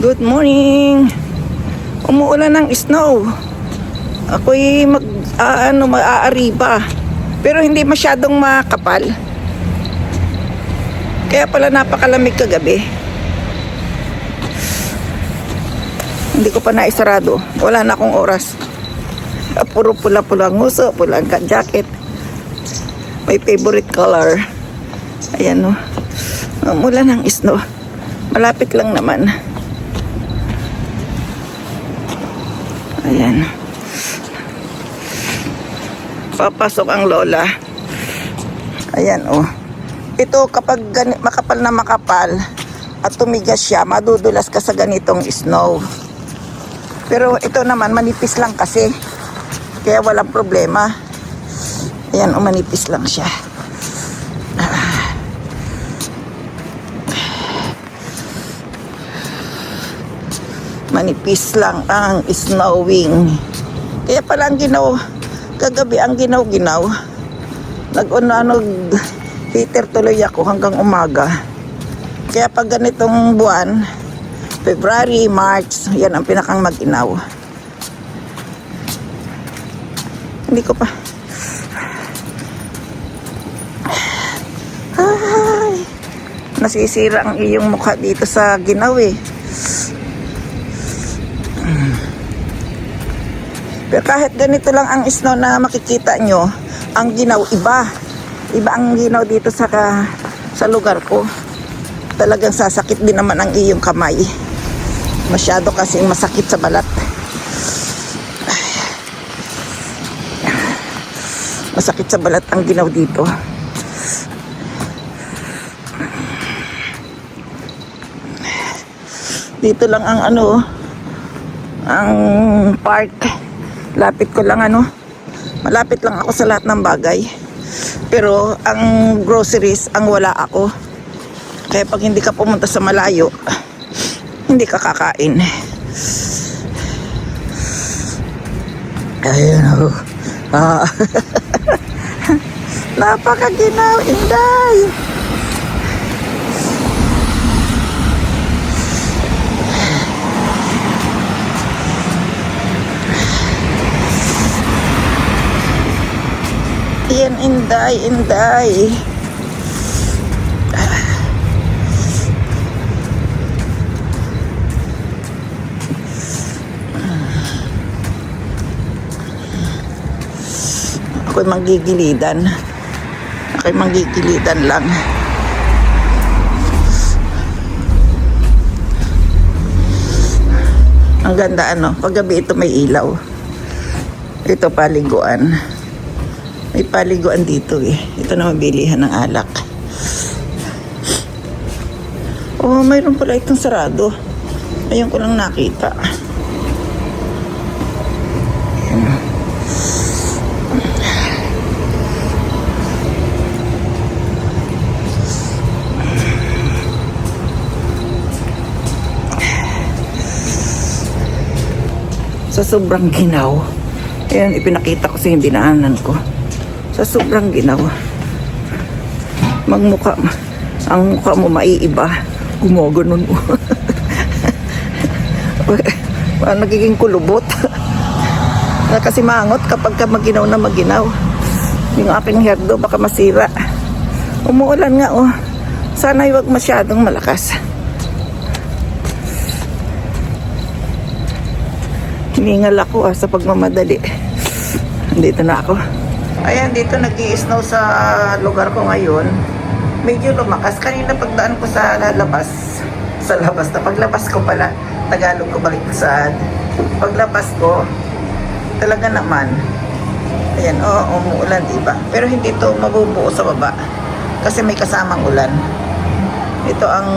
Good morning. Umuulan ng snow. Ako'y maaari pa. Pero hindi masyadong makapal. Kaya pala napakalamig kagabi. Hindi ko pa naisarado. Wala na akong oras. Puro pula-pula nguso, pulang jacket. My favorite color. Ayan o. Umuulan ng snow. Malapit lang naman. Ayan. Papasok ang lola. Ayan oh. Ito kapag makapal na makapal at tumigas siya, madudulas ka sa ganitong snow. Pero ito naman manipis lang kasi. Kaya walang problema. Ayan oh, manipis lang siya. Manipis lang ang snowing. Kaya pala ang kagabi ang ginaw-ginaw. Heater tuloy ako hanggang umaga. Kaya pag ganitong buwan, February, March, yan ang pinakang mag-inaw. Hindi ko pa. Ay, nasisira ang iyong mukha dito sa ginaw eh. Pero kahit ganito lang ang snow na makikita nyo, ang ginaw iba. Iba ang ginaw dito sa lugar ko. Talagang sasakit din naman ang iyong kamay. Masyado kasing masakit sa balat. Masakit sa balat ang ginaw dito. Dito lang ang ang park. Lapit ko lang malapit lang ako sa lahat ng bagay. Pero ang groceries ang wala ako. Kaya pag hindi ka pumunta sa malayo, hindi ka kakain. Ayun oh. Napakaginaw, inday. Yan, inday. Ako'y manggigilidan lang. Ang ganda paggabi ito may ilaw. Ito paliguan. May paliguan dito eh. Ito na mabilihan ng alak. Oh, mayroon pala itong sarado. Ayun ko lang nakita. Ayan. Sa sobrang ginaw. Ayan, ipinakita ko sa yung dinaanan ko. Sa sobrang ginaw, ang mukha mo maiiba, gumaganon mo. Nagiging kulubot. Kasi mangot kapag ka maginaw na maginaw. Yung aking hairdo baka masira. Umuulan nga oh. Sana huwag masyadong malakas. Hiningal ako sa pagmamadali. Dito na ako. Ayan, dito nag-i-snow sa lugar ko ngayon. Medyo lumakas. Kanina pagdaan ko sa labas. Na paglabas ko pala, Tagalog ko baliktad. Paglabas ko, talaga naman. Ayan, umuulan, diba? Pero hindi ito mabubuo sa baba. Kasi may kasamang ulan. Ito ang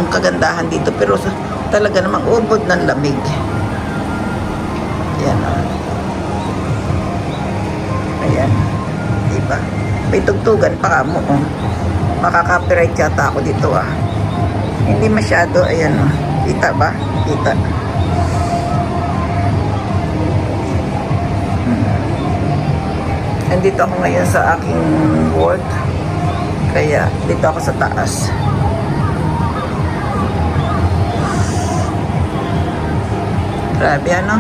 kagandahan dito. Pero talaga namang ubod ng lamig. Ayan, Ayan. Diba? May tugtugan pa mo. Makaka-copyright yata ako dito Hindi masyado. Ayan Kita ba? Kita. Nandito ako ngayon sa aking work. Kaya dito ako sa taas. Grabe ano.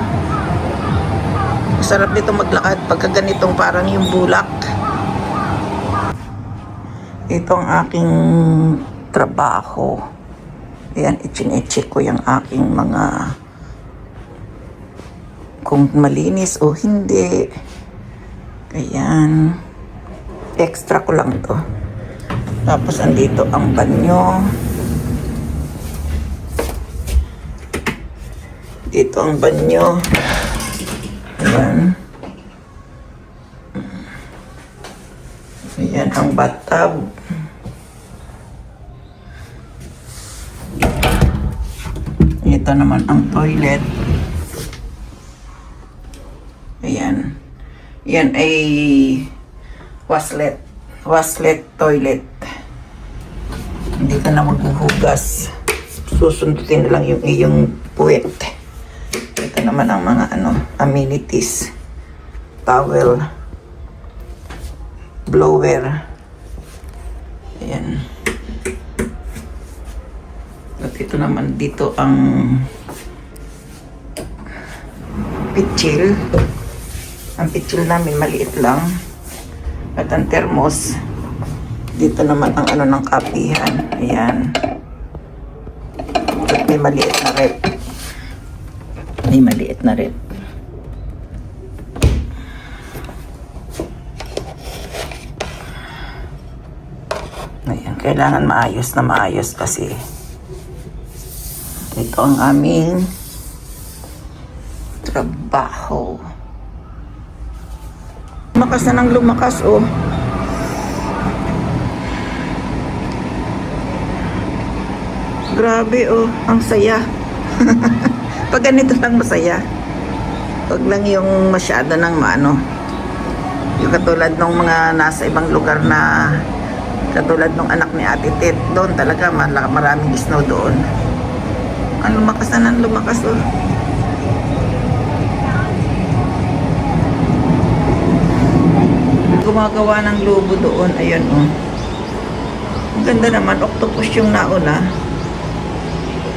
Masarap dito maglakad pagka ganitong parang yung bulak. Ito ang aking trabaho. Ayan, i-check ko yung aking mga kung malinis o hindi. Ayan. Extra ko lang to. Tapos andito ang banyo. Dito ang banyo. Ayan. Ayan ang bathtub. Ito naman ang toilet. Ayan. Yan ay waslet toilet. Hindi ka na maghuhugas. Susundutin na lang yung iyong puwet. Ito naman ang mga amenities. Towel. Blower. Ayan. At ito naman dito ang pitchil. Ang pitchil namin maliit lang. At ang thermos. Dito naman ang ng kapihan. Ayan. At may maliit na rep. May maliit na rep. Ayan. Kailangan maayos na maayos kasi ito ang aming trabaho. Lumakas na ng lumakas, oh. Grabe, oh. Ang saya. Pag ganito lang masaya. Huwag lang yung masyado ng yung katulad ng mga nasa ibang lugar na katulad ng anak ni Ate Tet. Doon talaga maraming snow doon. Ang lumakas na ng lumakas, oh. Gumagawa ng lobo doon. Ayun, oh. Ang ganda naman. Octopus yung nauna.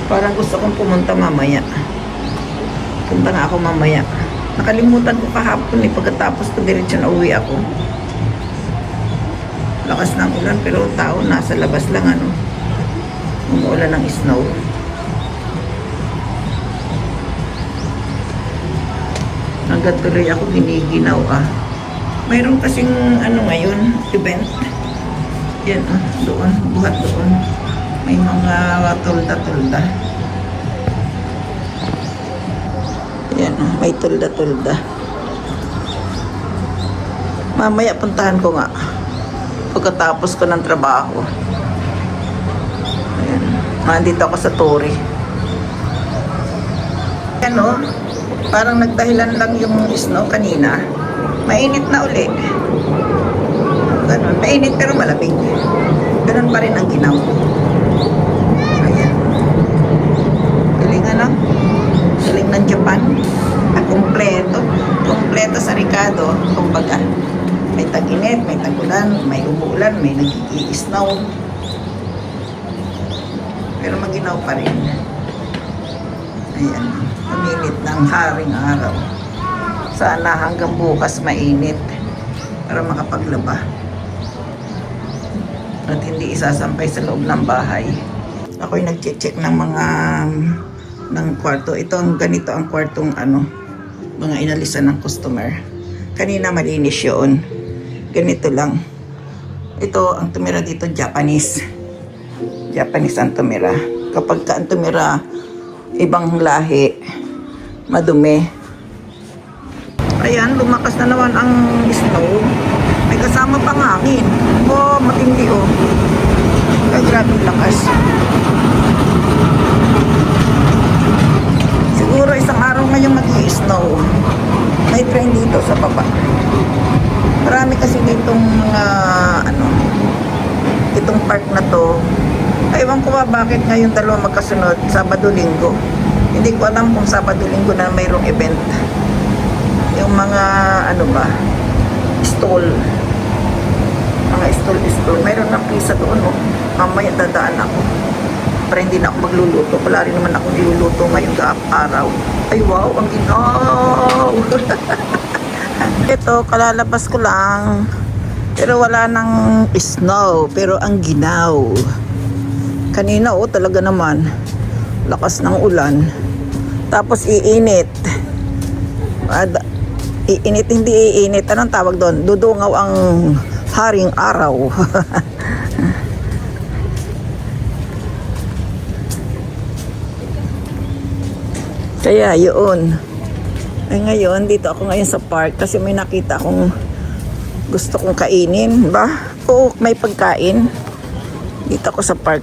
Parang gusto kong pumunta mamaya. Punta nga ako mamaya. Nakalimutan ko kahapon pagkatapos ko diretso na uwi ako. Lakas ng ulan pero tao nasa labas lang umuulan ng snow. Hanggat tuloy ako giniginaw mayroon kasing ngayon event. Yan doon, buhat doon. May mga tulda-tulda. Yan may tulda-tulda. Mamaya puntahan ko nga. Pagkatapos ko ng trabaho. Ayan. Nandito ako sa Tori. Parang nagdahilan lang yung snow kanina. Mainit na uli. Ganun. Mainit pero malamig. Ganun pa rin ang ginaw. Ayan. Galing galing ng Japan. Kompleto. Kompleto sa Ricardo. Kumbaga. May tag-init, may tag-ulan, may umuulan, may nag-i-snow. Pero maginaw pa rin. Ayan. Uminit ng haring araw. Sana hanggang bukas mainit para makapaglaba. At hindi isasampay sa loob ng bahay. Ako'y nag-check ng ng kwarto. Ito ang ganito ang kwartong mga inalisan ng customer. Kanina malinis yun. Ganito lang. Ito, ang tumira dito, Japanese. Japanese ang tumira. Kapag ang tumira, ibang lahi, madumi. Ayan, lumakas na naman ang snow. May kasama pang hangin. Matindi, oh. Ay, grabe lakas. Siguro isang araw ngayong mag-i-snow. May train dito sa baba. Marami kasi ditong itong park na to. Ewan ko bakit ngayon dalawa magkasunod, Sabado-Linggo. Hindi ko alam kung Sabado-Linggo na mayroong event. Yung mga stall. Mga stall. Mayroon ng pizza doon, oh. Mamaya dadaan ako. syempre hindi na ako magluluto. Wala rin naman akong iluluto ngayong araw. Ay wow, ang ginaw! Ito, kalalabas ko lang. Pero wala nang snow, pero ang ginaw. Kanina talaga naman. Lakas ng ulan. Tapos iinit. Iinit, hindi iinit. Anong tawag doon? Dudungaw ang haring araw. Kaya yun. Ay ngayon, dito ako ngayon sa park kasi may nakita akong gusto kong kainin. Ba? Oo, may pagkain. Dito ako sa park.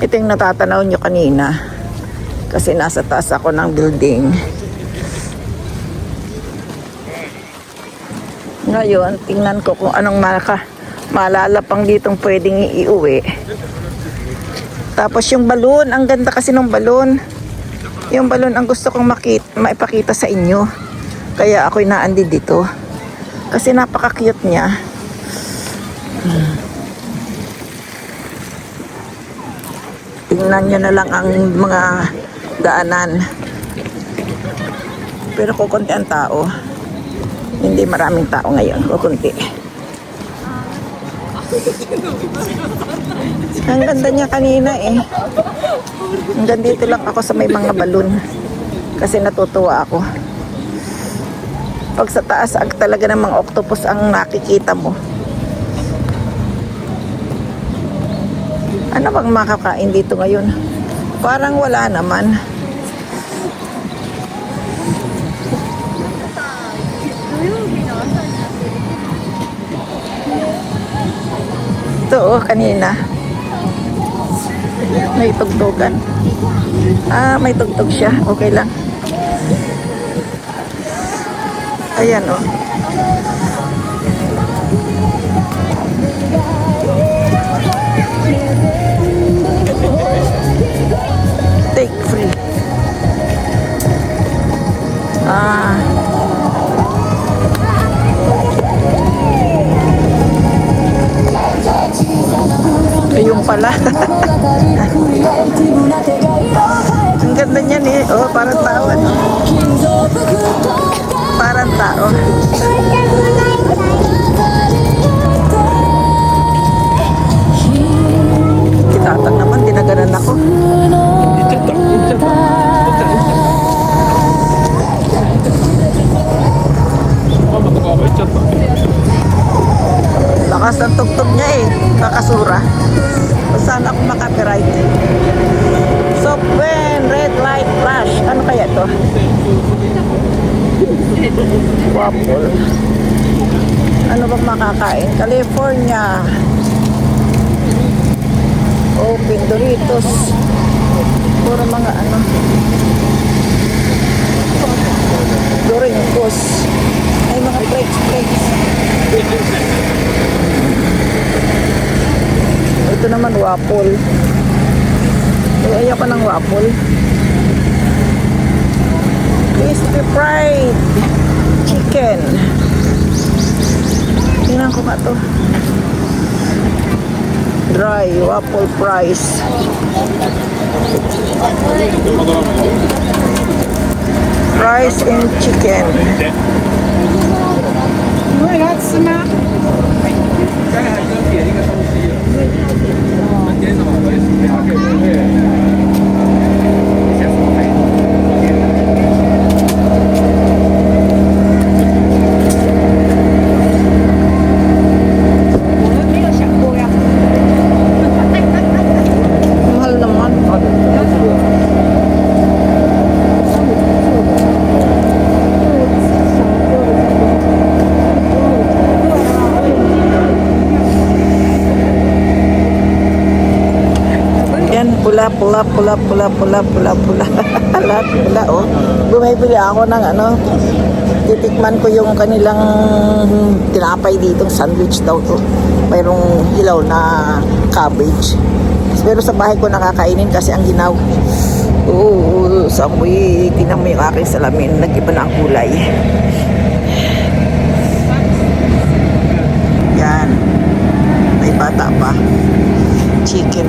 Ito yung natatanaw nyo kanina. Kasi nasa taas ako ng building. Ngayon, tingnan ko kung anong malalapang ditong pwedeng iuwi. Tapos yung balon, ang ganda kasi ng balon. Yung balon ang gusto kong maipakita sa inyo. Kaya ako'y naandi dito. Kasi napaka-cute niya. Tingnan nyo na lang ang mga daanan. Pero kukunti ang tao. Hindi maraming tao ngayon. Kukunti. Ang ganda niya kanina eh. Hanggang dito lang ako sa may mga balon. Kasi natutuwa ako. Pag sa taas, talaga namang octopus ang nakikita mo. Ano bang makakain dito ngayon? Parang wala naman. Ito kanina. May tugtugan. May tugtog siya. Okay lang. Ayan Take free. Ayun pala. Ang ganda niyan eh. Oh, parang tao. Parang tao. Kitatag naman, dinaganan ako. Lakas ang tugtog niya eh. Kakasura. Sana ako makapiright. So, when red light flash, ano kaya to? Waffle. Ano bang makakain? California. Open Doritos. Puro mga ano. Doritos. Ay, mga flakes. Ito naman waffle. Ayoko ng waffle. Crispy fried chicken. Tingnan ko nga to. Dry waffle fries. Fries and chicken. Mahal naman. Pula. Lahat pula, oh. Bumibili ako ng ano, titikman ko yung kanilang tinapay ditong sandwich daw to. Mayroong hilaw na cabbage. Pero sa bahay ko nakakainin kasi ang ginaw. Oo, sa amoy, tingnan mo yung aking salamin, nag-iba na ang kulay. Yan. May bata pa. chicken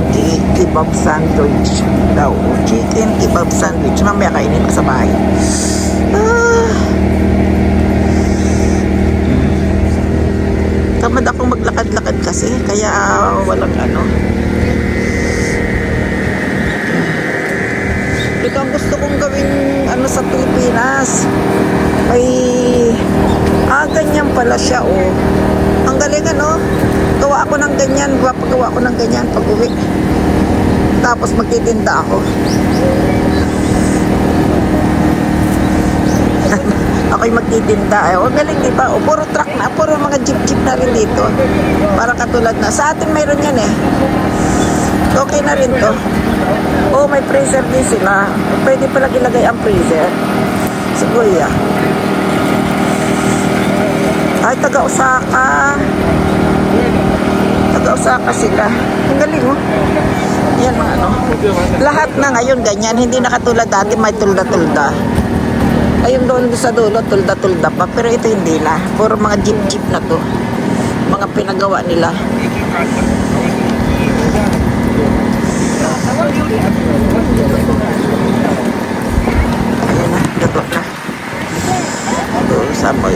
kebab sandwich daw. Chicken kebab sandwich. Mamaya kainin ko sa bahay. Tamad akong maglakad-lakad kasi. Kaya walang ano. Ito ang gusto kong gawing ano sa Pilipinas. May ganyan pala siya oh. Ang galing ano. Gawa ako ng ganyan, gawa ko ng ganyan pag uwi. Tapos magtitinda ako. Ako'y magtitinda. O galing diba? O puro truck na, puro mga jeep na rin dito. Para katulad na. Sa atin mayroon yan eh. Okay na rin to. Oh, may freezer din sila. Pwede pala ilagay ang freezer. Siguya. Ay, taga-Osaka. Taga-Osaka sila. Ang galing mo. Yan mga ano. Lahat na ngayon ganyan. Hindi na katulad dati may tulda-tulda. Ayun doon sa dulo, tulda-tulda pa. Pero ito hindi na. Puro mga jeep na to. Mga pinagawa nila. Ayan na, dato na. Ito, samoy.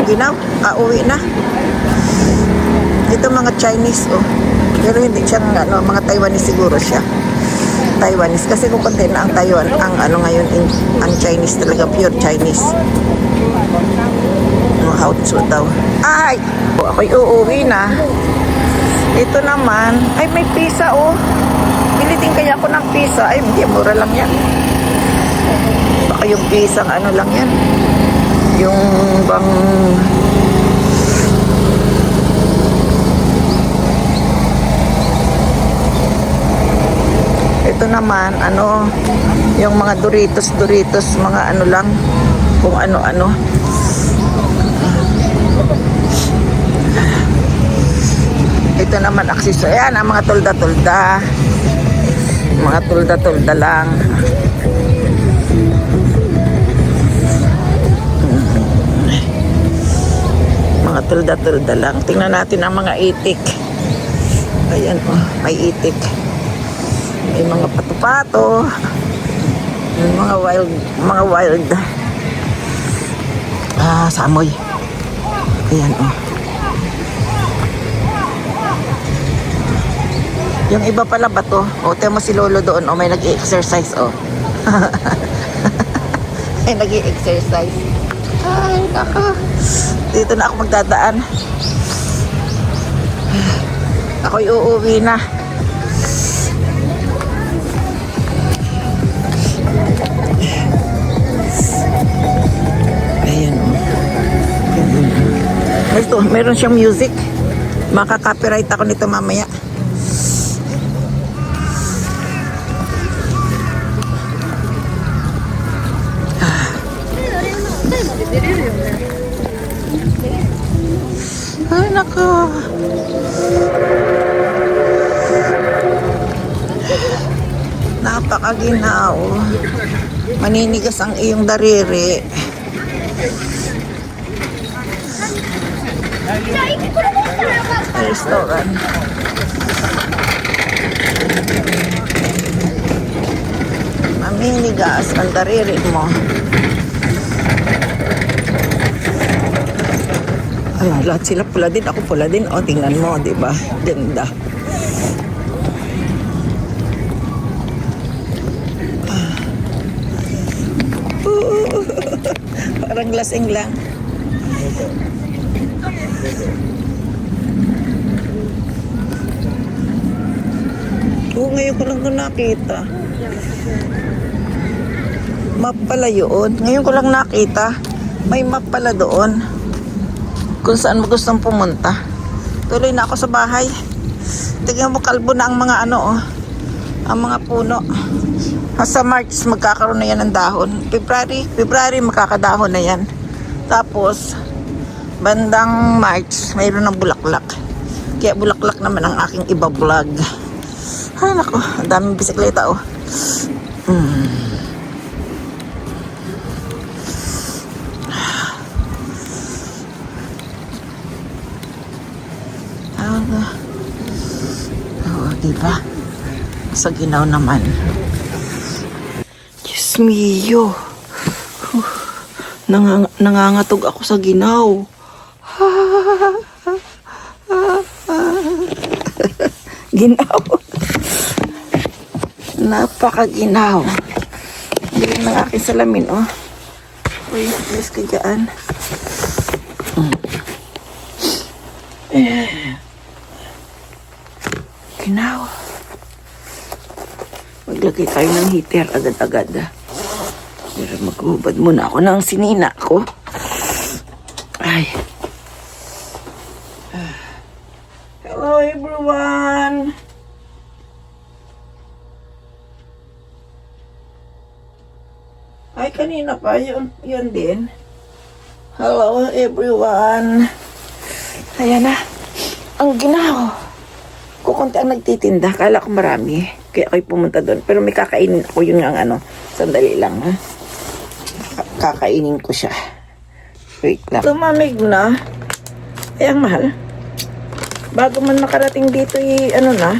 Ginaw, uwi na. Ito mga Chinese, oh. Pero hindi siyang, ano, mga Taiwanese siguro siya. Taiwanese. Kasi kung konti na ang Taiwan, ang ano ngayon, ang Chinese talaga, pure Chinese. How to daw. Ay! Ako'y uuwi na. Ito naman, ay may pizza, oh. Bili din kaya ako ng pizza. Ay, hindi, mura lang yan. Baka yung pizza, ano lang yan. Yung bang... Ito naman, ano, yung mga Doritos, mga ano lang, kung ano-ano. Ito naman, akseso. Ayan, ang mga tulda-tulda. Mga tulda-tulda lang. Mga tulda-tulda lang. Tingnan natin ang mga itik. Ayan, oh, may itik. May mga pato-pato. May mga wild. Samoy. Ayan, oh. Yung iba pala ba to? O, tayo mo si Lolo doon. O, may nag-i-exercise, o. May nag-i-exercise. Ay, naka. Dito na ako magdadaan. Ako'y uuwi na. Ayan, o. Ito, meron siyang music. Maka-copyright ako nito mamaya. Ay, nako. Napakaginaw. Maninigas ang iyong dariri. Restaurant. Maninigas ang dariri mo. Ala, lahat sila pula din. Ako pula din. O, tingnan mo, di ba? Ganda. Parang lasing lang. Oo, ngayon ko lang ito nakita. Map pala yun. Ngayon ko lang nakita. May map pala doon. Kung saan mo gustong pumunta. Tuloy na ako sa bahay. Tingnan mo, kalbo na ang mga ano, oh. Ang mga puno. Sa March, magkakaroon na yan ng dahon. February, makakadahon na yan. Tapos, bandang March, mayroon ng bulaklak. Kaya bulaklak naman ang aking iba-vlog. Ay, naku, ang daming bisikleta, oh. sa ginaw naman. Diyos mio. Nangangatog ako sa ginaw. Ginaw. Napakaginaw. Hindi ng aking salamin, oh. Uy, alis ka dyan. Ginaw. Maglagay tayo ng heater agad-agad. Pero maghubad muna ako ng sinina ko. Ay. Hello everyone. Ay, kanina pa. Yun din. Hello everyone. Ayan na. Ang ginaw. Kukunti ang nagtitinda. Kala ko marami. Kaya ako'y pumunta doon. Pero may kakainin ako yung ano. Sandali lang, ha. Kakainin ko siya. Wait lang. Tumamig na. Ay, ang mahal. Bago man makarating dito, ano na.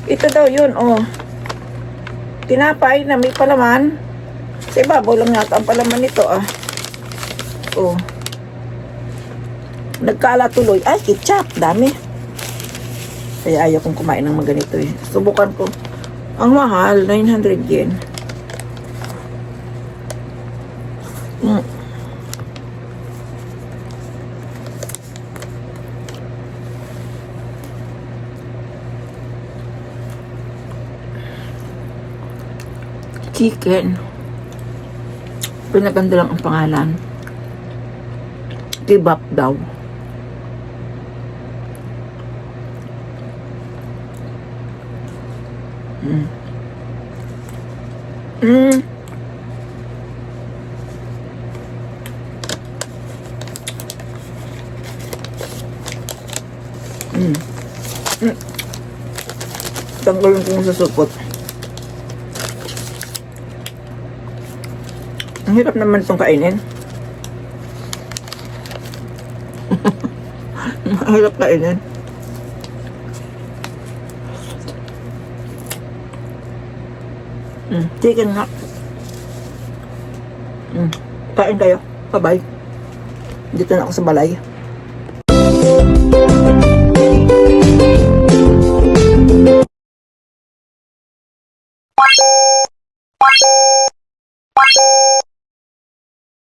Ito daw yun, oh. Tinapay na may palaman. Sa ibabaw lang yata ang palaman nito, ah. Oh. Nagkala tuloy. Ay, ketchup. Dami. Kaya ayaw kong kumain ng mga ganito, eh. Subukan ko. Ang mahal, 900 yen. Chicken. Pinaganda lang ang pangalan. Kebab daw. Tanggalin ko sa supot. Ang hirap naman itong kainin. Ang hirap kainin. Chicken nga. Kain kayo. Bye-bye. Dito na ako sa balay.